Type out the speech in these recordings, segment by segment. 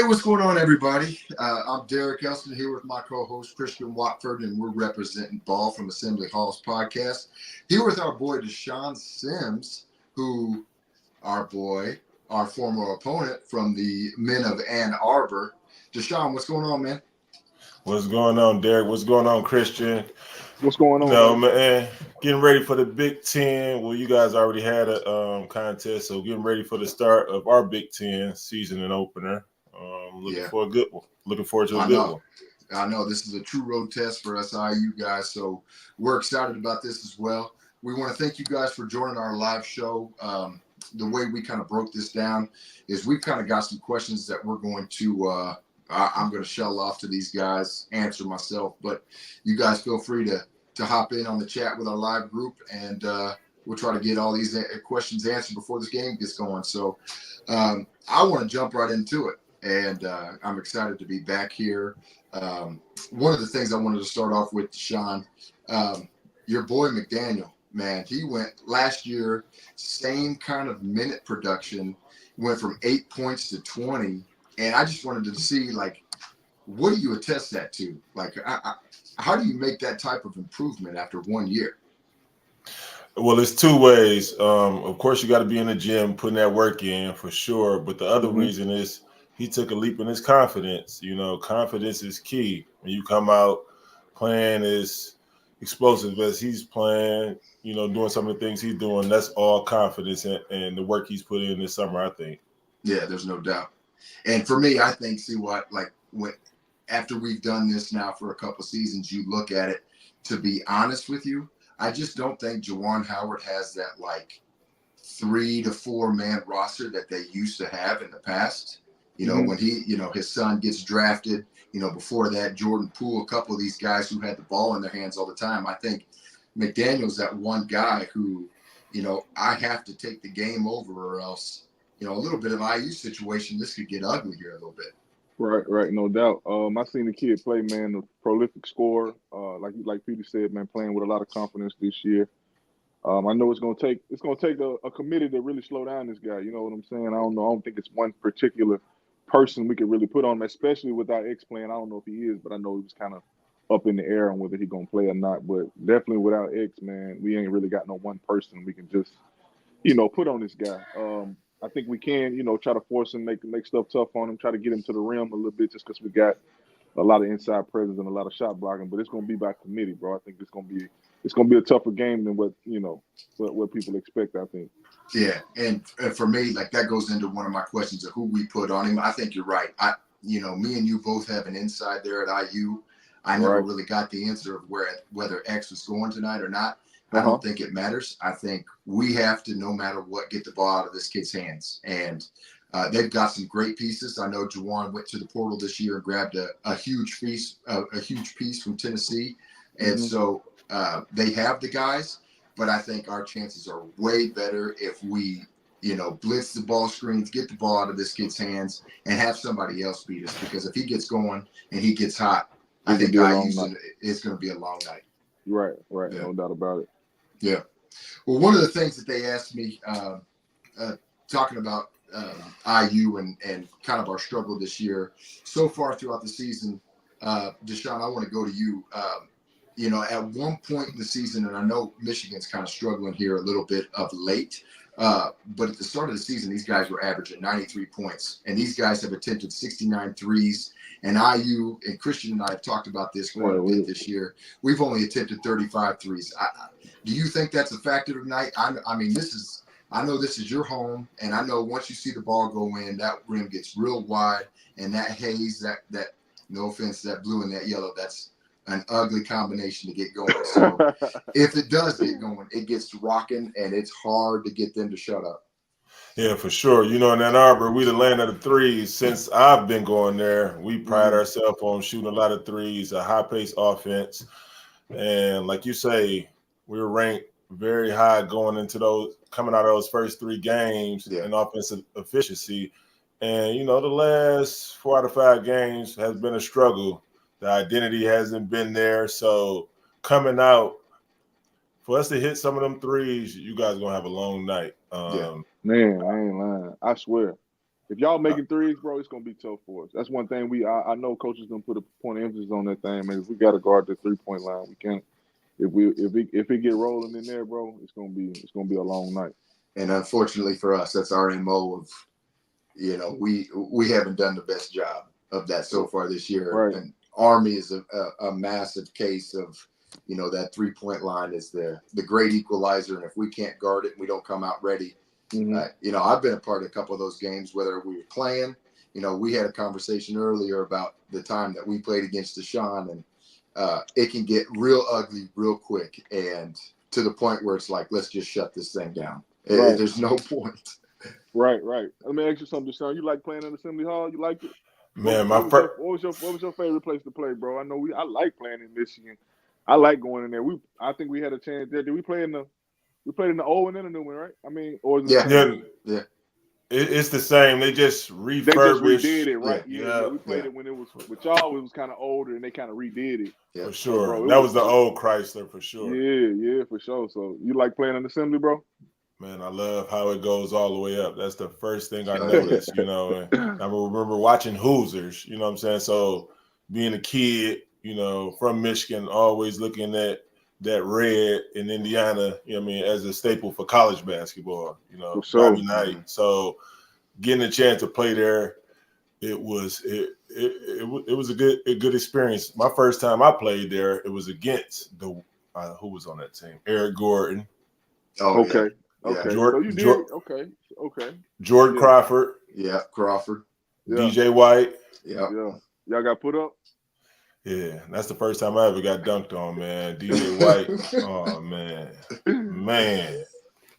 What's going on, everybody? I'm Derek Elston here with my co-host Christian Watford, and we're representing Ball from Assembly Hall's podcast. Here with our boy Deshaun Sims, who, our former opponent from the Men of Ann Arbor. Deshaun, what's going on, man? What's going on, Derek? What's going on, Christian? What's going on? No, man. Getting ready for the Big Ten. Well, you guys already had a contest, so getting ready for the start of our Big Ten season and opener. Looking for a good one. Looking forward to a good one. I know this is a true road test for us IU guys, so we're excited about this as well. We want to thank you guys for joining our live show. The way we kind of broke this down is we've kind of got some questions that we're going to I'm going to shell off to these guys, answer myself, but you guys feel free to hop in on the chat with our live group, and we'll try to get all these questions answered before this game gets going. So I want to jump right into it. And I'm excited to be back here. One of the things I wanted to start off with, Deshaun, your boy McDaniel, man, he went last year, same kind of minute production, went from 8 points to 20. And I just wanted to see, like, what do you attest that to? Like, how do you make that type of improvement after 1 year? Well, it's two ways. Of course, you got to be in the gym, putting that work in for sure. But the other reason is he took a leap in his confidence. You know, confidence is key. When you come out playing as explosive as he's playing, you know, doing some of the things he's doing, that's all confidence and the work he's put in this summer, I think. Yeah, there's no doubt. And for me, I think, after we've done this now for a couple seasons, you look at it, to be honest with you, I just don't think Juwan Howard has that, like, 3 to 4 man roster that they used to have in the past. You know, when his son gets drafted, before that, Jordan Poole, a couple of these guys who had the ball in their hands all the time. I think McDaniel's that one guy who, I have to take the game over, or else, a little bit of IU situation, this could get ugly here a little bit. Right, no doubt. I seen the kid play, man, a prolific scorer. Like Peter said, man, playing with a lot of confidence this year. I know it's gonna take a committee to really slow down this guy. You know what I'm saying? I don't think it's one particular person we could really put on him, especially without X playing. I don't know if he is, but I know he was kind of up in the air on whether he's gonna play or not. But definitely without X, man, we ain't really got no one person we can just, put on this guy. I think we can, try to force him, make stuff tough on him, try to get him to the rim a little bit, just because we got a lot of inside presence and a lot of shot blocking. But it's gonna be by committee, bro. I think it's gonna be a tougher game than what people expect, I think. Yeah, and for me, like, that goes into one of my questions of who we put on him. I think you're right. Me and you both have an inside there at IU. I never really got the answer of whether X was going tonight or not. I don't think it matters. I think we have to, no matter what, get the ball out of this kid's hands. And they've got some great pieces. I know Juwan went to the portal this year and grabbed a huge piece from Tennessee. And so they have the guys. But I think our chances are way better if we, blitz the ball screens, get the ball out of this kid's hands, and have somebody else beat us. Because if he gets going and he gets hot, I think it's going to be a long night. Right. Yeah. No doubt about it. Yeah. Well, one of the things that they asked me, talking about IU and kind of our struggle this year, so far throughout the season, Deshaun, I want to go to you. At one point in the season, and I know Michigan's kind of struggling here a little bit of late, but at the start of the season, these guys were averaging 93 points, and these guys have attempted 69 threes, and IU, and Christian and I have talked about this quite a bit this year, we've only attempted 35 threes. Do you think that's a factor tonight? I know this is your home, and I know once you see the ball go in, that rim gets real wide, and that haze, that no offense, that blue and that yellow, that's an ugly combination to get going. So if it does get going, it gets rocking, and it's hard to get them to shut up. Yeah, for sure. In Ann Arbor, we the land of the threes. Since I've been going there, we pride ourselves on shooting a lot of threes, a high-paced offense. And like you say, we were ranked very high coming out of those first 3 games in offensive efficiency. And, the last 4 out of 5 games has been a struggle. The identity hasn't been there. So coming out, for us to hit some of them threes, you guys are going to have a long night. Man, I ain't lying. I swear. If y'all making threes, bro, it's gonna be tough for us. That's one thing I know coaches gonna put a point of emphasis on that thing, man. If we gotta guard the 3-point line, we can't. If it get rolling in there, bro, it's gonna be a long night. And unfortunately for us, that's our MO of, we haven't done the best job of that so far this year. Right. And Army is a massive case of, that 3-point line is the great equalizer. And if we can't guard it and we don't come out ready, I've been a part of a couple of those games, whether we were playing, we had a conversation earlier about the time that we played against Deshaun, and it can get real ugly real quick, and to the point where it's like, let's just shut this thing down. Right. There's no point. Right. Let me ask you something, Deshaun. You like playing in Assembly Hall? You liked it? Man, what was your favorite place to play, bro? I know I like playing in Michigan. I like going in there. I think we had a chance there. Did we play in the old and in the new one, right? I mean, or is it yeah. It's the same. They just refurbished. They just redid it, right? Yeah. We played it when it was with y'all. It was kind of older, and they kind of redid it. For sure. Bro, that was the old Chrysler, for sure. Yeah, for sure. So you like playing in Assembly, bro? Man, I love how it goes all the way up. That's the first thing I noticed, And I remember watching Hoosiers, you know what I'm saying? So being a kid, from Michigan, always looking at that red in Indiana, as a staple for college basketball, Bobby Knight. So getting a chance to play there, it was a good experience. My first time I played there, it was against who was on that team? Eric Gordon. Oh, okay. Yeah. Okay. So you did. Okay. Jordan Crawford. Yeah, Crawford. Yeah. DJ White. Yeah. Y'all got put up? Yeah, that's the first time I ever got dunked on, man. DJ White. Oh, man.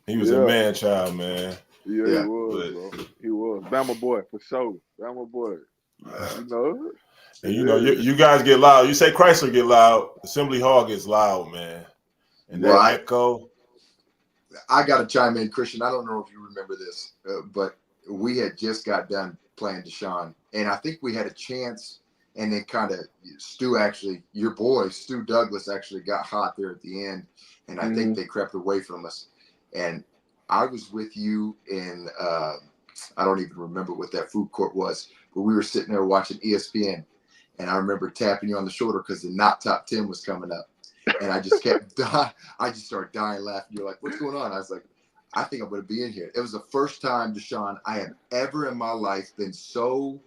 He was a man child, man. Yeah, he was, bro. He was. Bama boy, for sure. Bama boy. And you guys get loud. You say Chrysler get loud. Assembly Hall gets loud, man. And that echo. I got to chime in, Christian. I don't know if you remember this, but we had just got done playing Deshaun, and I think we had a chance, and then kind of your boy, Stu Douglas, actually got hot there at the end, and I think they crept away from us. And I was with you in, I don't even remember what that food court was, but we were sitting there watching ESPN, and I remember tapping you on the shoulder because the Not Top 10 was coming up. And I just kept I just started dying laughing. You're like, what's going on? I was like, I think I'm going to be in here. It was the first time, Deshaun, I have ever in my life been so,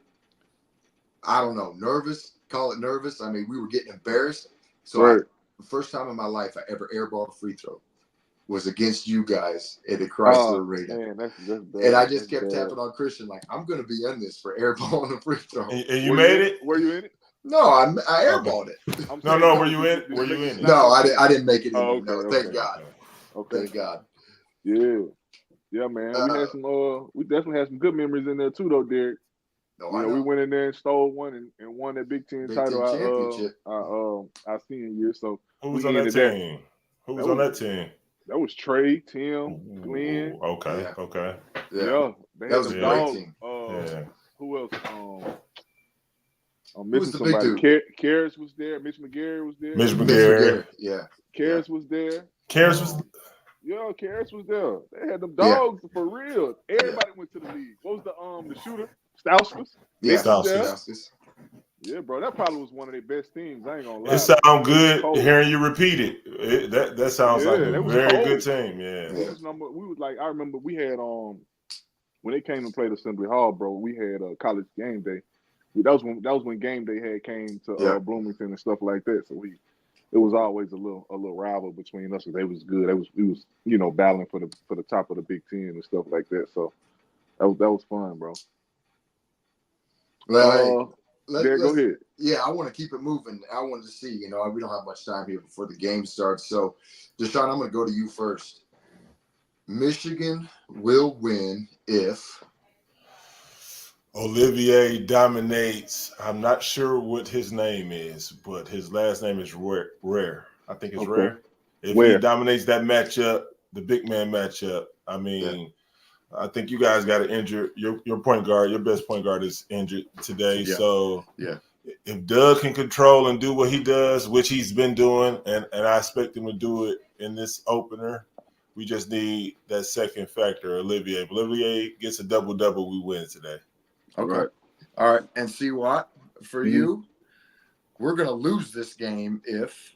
I don't know, nervous. Call it nervous. I mean, we were getting embarrassed. So the first time in my life I ever airballed a free throw was against you guys at the Chrysler Arena. Man, that's bad. And I just kept tapping on Christian like, I'm going to be in this for airballing a free throw. And you made it? Were you in it? No, I airballed it. No, were you in? Were you in it? No, I didn't make it in. Okay, No, thank God. Okay. Thank God. Yeah, man. We definitely had some good memories in there too, though, Derek. We went in there and stole one and won that Big Ten title championship. Our senior year. So who was on that team? Who was on that team? That was Trey, Tim, Glenn. Okay. Yeah. They that was a great team. Who else? I'm Who was missing the somebody. big dude? Karras was there. Mitch McGarry was there. Mitch McGarry. Yeah. Karras was there. Karras was. Yeah, Karras was there. They had them dogs for real. Everybody went to the league. What was the shooter? Stauskas. Yeah, Stauskas. Yeah, bro. That probably was one of their best teams. I ain't gonna lie. It sounds good hearing you repeat it. That sounds like a very good team. Yeah. We was like, I remember we had when they came to play the Assembly Hall, bro. We had a college game day. That was when game day came to Bloomington and stuff like that. So it was always a little rival between us. They was good. We was battling for the top of the Big Ten and stuff like that. So that was fun, bro. Well, Derek, go ahead. Yeah, I want to keep it moving. I wanted to see. We don't have much time here before the game starts. So, Deshaun, I'm going to go to you first. Michigan will win if Olivier dominates. I'm not sure what his name is, but his last name is Rare. I think it's Rare. If he dominates that matchup, the big man matchup, I think you guys got to injure your point guard. Your best point guard is injured today. Yeah. So if Doug can control and do what he does, which he's been doing, and I expect him to do it in this opener, we just need that second factor, Olivier. If Olivier gets a double-double, we win today. Okay. Right. All right. And see what for Mhm. you, we're gonna lose this game if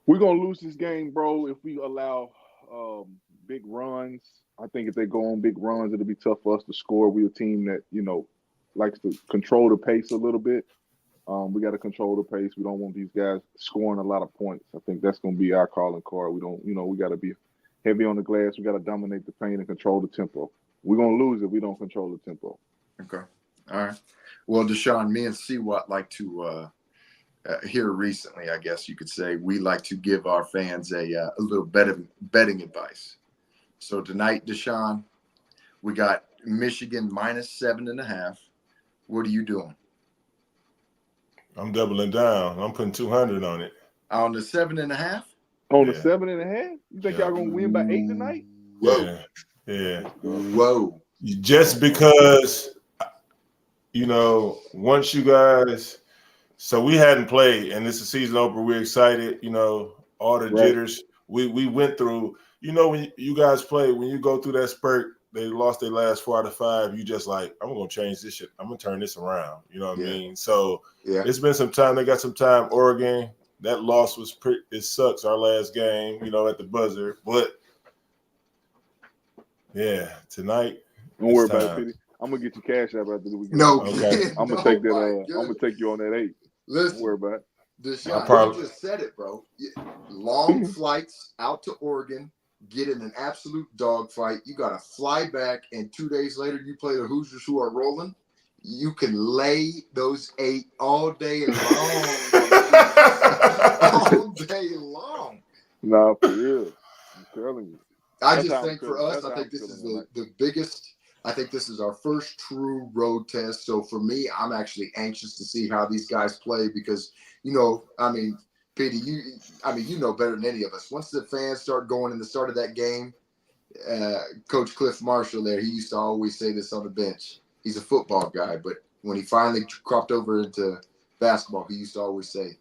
We're gonna lose this game, bro, if we allow big runs. I think if they go on big runs, it'll be tough for us to score. We're a team that, likes to control the pace a little bit. We got to control the pace. We don't want these guys scoring a lot of points. I think that's going to be our calling card. We don't, we got to be heavy on the glass. We got to dominate the paint and control the tempo. We're going to lose if we don't control the tempo. Okay. All right. Well, Deshaun, me and Siwat like to here recently, I guess you could say, we like to give our fans a little betting advice. So tonight, Deshaun, we got Michigan -7.5. What are you doing? I'm doubling down. I'm putting 200 on it. On the 7.5? On the Yeah. 7.5? You think y'all going to win by 8 tonight? Whoa. Yeah. Whoa. Just because, once you guys, so we hadn't played, and this is season opener. We're excited, all the jitters we went through. When you guys play, when you go through that spurt, they lost their last 4 out of 5. You just like, I'm going to change this shit. I'm going to turn this around. You know what I mean? So it's been some time. They got some time. Oregon, that loss was it sucks, our last game, at the buzzer. But, yeah, tonight. Don't worry about it, Pity. I'm going to get you cash out after the weekend. No, okay. I'm going to take that. I'm going to take you on that 8. Listen, don't worry about it. Deshaun, you just said it, bro. Long flights out to Oregon, get in an absolute dogfight. You got to fly back, and 2 days later, you play the Hoosiers who are rolling. You can lay those 8 all day long. All day long. Nah, for real. I'm telling you. I just think for us, I think this is the biggest. I think this is our first true road test. So for me, I'm actually anxious to see how these guys play because, Petey, you know better than any of us. Once the fans start going in the start of that game, Coach Cliff Marshall there, he used to always say this on the bench. He's a football guy, but when he finally cropped over into basketball, he used to always say,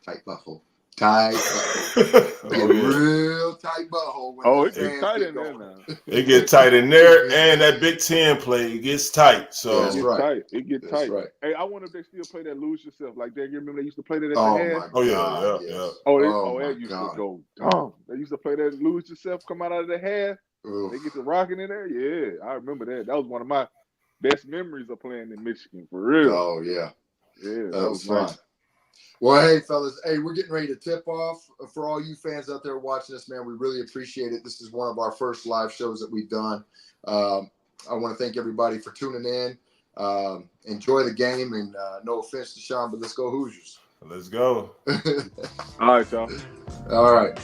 tight butthole. Tight butthole. Real tight butthole. It gets tight in there now. It gets tight in there, and that Big Ten play gets tight. So that's right. It gets tight. Right. Hey, I wonder if they still play that lose yourself. Like that. You remember they used to play that at Oh the half? my God. Yeah. That used to go dumb. They used to play that lose yourself, come out of the half. Oof. They get the rocking in there. Yeah, I remember that. That was one of my best memories of playing in Michigan, for real. Oh yeah. Yeah, that was fun. nice. Well, hey, fellas. Hey, we're getting ready to tip off. For all you fans out there watching us, man, we really appreciate it. This is one of our first live shows that we've done. I want to thank everybody for tuning in. Enjoy the game, and no offense to Sean, but let's go Hoosiers. Let's go. All right, y'all. All right.